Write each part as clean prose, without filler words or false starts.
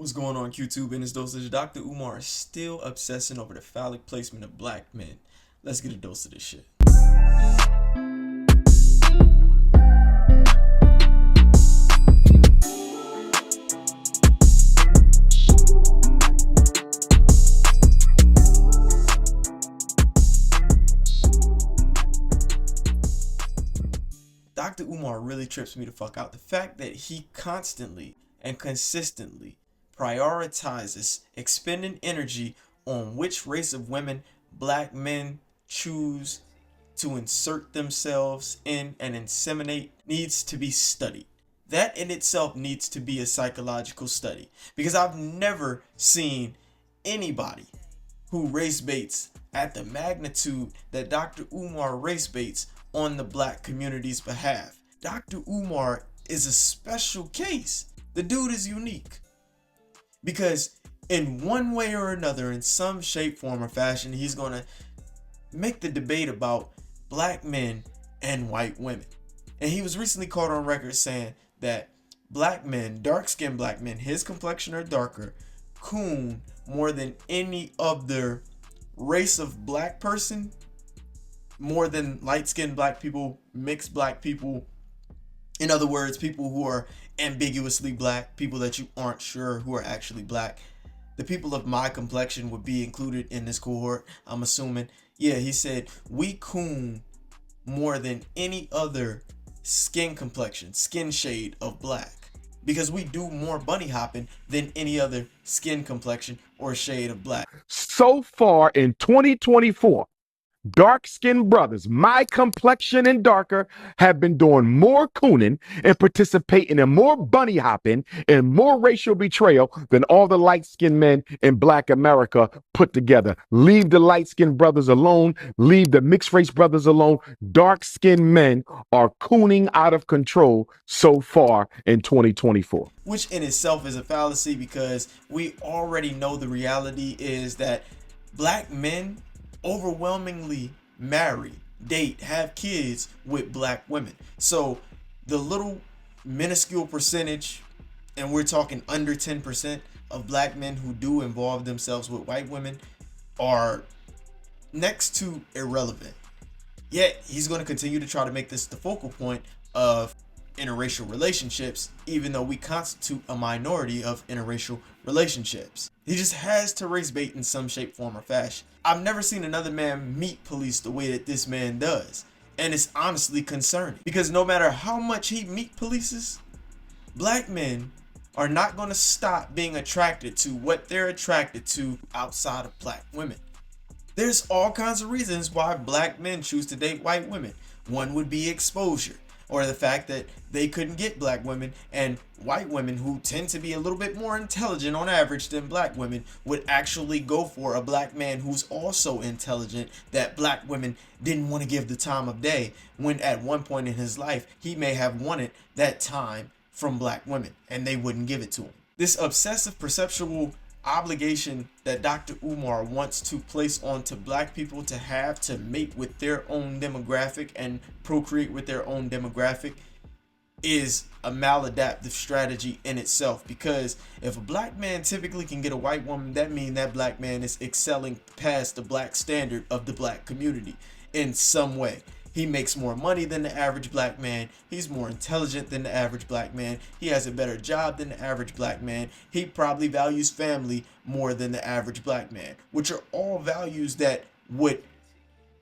What's going on, YouTube? In this dosage, Dr. Umar is still obsessing over the phallic placement of black men. Let's get a dose of this shit. Dr. Umar really trips me the fuck out. The fact that he constantly and consistently prioritizes expending energy on which race of women black men choose to insert themselves in and inseminate needs to be studied. That in itself needs to be a psychological study, because I've never seen anybody who race baits at the magnitude that Dr. Umar race baits on the black community's behalf. Dr. Umar is a special case. The dude is unique because in one way or another, in some shape, form, or fashion, he's gonna make the debate about black men and white women. And he was recently caught on record saying that black men, dark-skinned black men, his complexion or darker, coon more than any other race of black person, more than light-skinned black people, mixed black people. In other words, people who are ambiguously black, people that you aren't sure who are actually black. The people of my complexion would be included in this cohort, I'm assuming. Yeah, he said, we coon more than any other skin complexion, skin shade of black, because we do more bunny hopping than any other skin complexion or shade of black. So far in 2024, dark-skinned brothers, my complexion and darker, have been doing more cooning and participating in more bunny hopping and more racial betrayal than all the light-skinned men in black America put together. Leave the light-skinned brothers alone. Leave the mixed-race brothers alone. Dark-skinned men are cooning out of control so far in 2024. Which in itself is a fallacy, because we already know the reality is that black men overwhelmingly marry, date, have kids with black women. So the little minuscule percentage, and we're talking under 10% of black men who do involve themselves with white women, are next to irrelevant. Yet he's going to continue to try to make this the focal point of interracial relationships, even though we constitute a minority of interracial relationships. He just has to race bait in some shape, form, or fashion. I've never seen another man meat police the way that this man does. And it's honestly concerning, because no matter how much he meat polices, black men are not going to stop being attracted to what they're attracted to outside of black women. There's all kinds of reasons why black men choose to date white women. One would be exposure, or the fact that they couldn't get black women, and white women, who tend to be a little bit more intelligent on average than black women, would actually go for a black man who's also intelligent, that black women didn't want to give the time of day, when at one point in his life he may have wanted that time from black women and they wouldn't give it to him. This obsessive perceptual obligation that Dr. Umar wants to place onto black people to have to mate with their own demographic and procreate with their own demographic is a maladaptive strategy in itself, because if a black man typically can get a white woman, that means that black man is excelling past the black standard of the black community in some way. He makes more money than the average black man. He's more intelligent than the average black man. He has a better job than the average black man. He probably values family more than the average black man, which are all values that would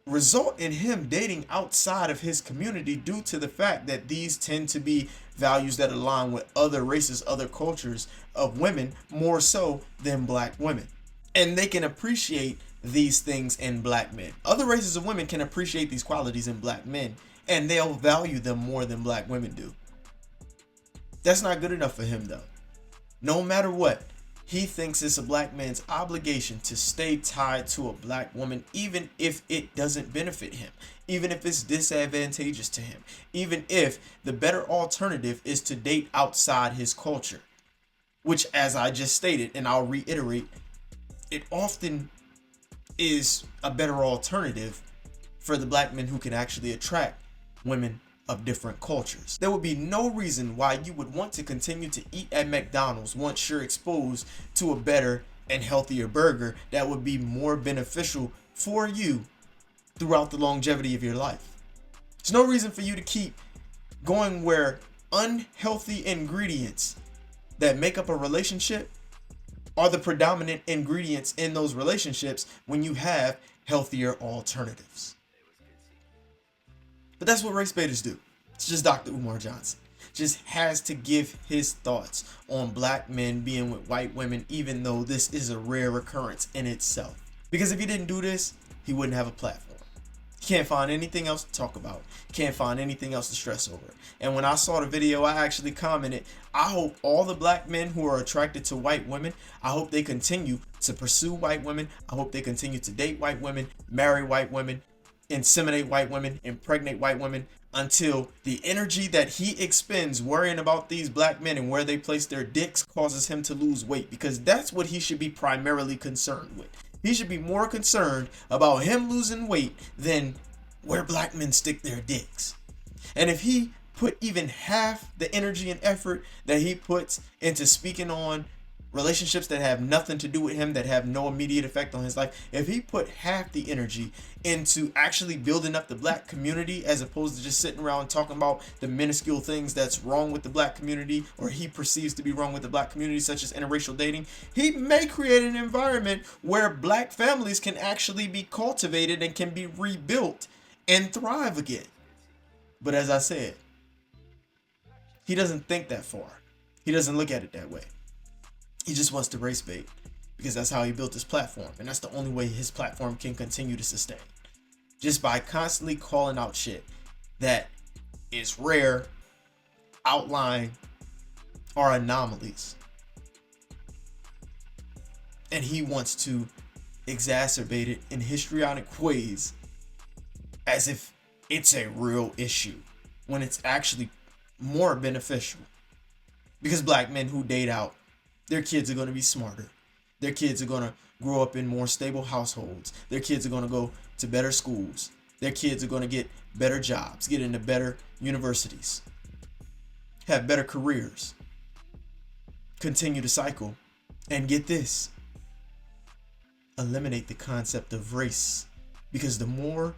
result in him dating outside of his community, due to the fact that these tend to be values that align with other races, other cultures of women, more so than black women. And they can appreciate these things in black men. Other races of women can appreciate these qualities in black men, and they'll value them more than black women do. That's not good enough for him, though. No matter what, he thinks it's a black man's obligation to stay tied to a black woman, even if it doesn't benefit him, even if it's disadvantageous to him, even if the better alternative is to date outside his culture, which, as I just stated, and I'll reiterate, it often is a better alternative for the black men who can actually attract women of different cultures. There would be no reason why you would want to continue to eat at McDonald's once you're exposed to a better and healthier burger that would be more beneficial for you throughout the longevity of your life. There's no reason for you to keep going where unhealthy ingredients that make up a relationship are the predominant ingredients in those relationships when you have healthier alternatives. But that's what race baiters do. It's just Dr. Umar Johnson. Just has to give his thoughts on black men being with white women, even though this is a rare occurrence in itself. Because if he didn't do this, he wouldn't have a platform. He can't find anything else to talk about. Can't find anything else to stress over. And when I saw the video, I actually commented, I hope all the black men who are attracted to white women, I hope they continue to pursue white women. I hope they continue to date white women, marry white women, inseminate white women, impregnate white women, until the energy that he expends worrying about these black men and where they place their dicks causes him to lose weight, because that's what he should be primarily concerned with. He should be more concerned about him losing weight than where black men stick their dicks. And if he put even half the energy and effort that he puts into speaking on relationships that have nothing to do with him, that have no immediate effect on his life, if he put half the energy into actually building up the black community as opposed to just sitting around talking about the minuscule things that's wrong with the black community, or he perceives to be wrong with the black community, such as interracial dating, he may create an environment where black families can actually be cultivated and can be rebuilt and thrive again. But as I said, he doesn't think that far. He doesn't look at it that way. He just wants to race bait because that's how he built his platform. And that's the only way his platform can continue to sustain. Just by constantly calling out shit that is rare, outlying, or anomalies. And he wants to exacerbate it in histrionic ways as if it's a real issue when it's actually more beneficial. Because black men who date out, their kids are going to be smarter. Their kids are going to grow up in more stable households. Their kids are going to go to better schools. Their kids are going to get better jobs, get into better universities, have better careers, continue to cycle, and get this, eliminate the concept of race. Because the more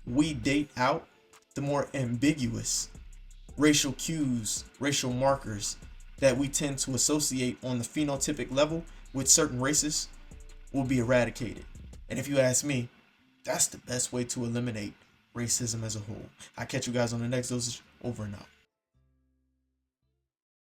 we date out, the more ambiguous racial cues, racial markers that we tend to associate on the phenotypic level with certain races will be eradicated. And if you ask me, that's the best way to eliminate racism as a whole. I'll catch you guys on the next dosage. Over and out.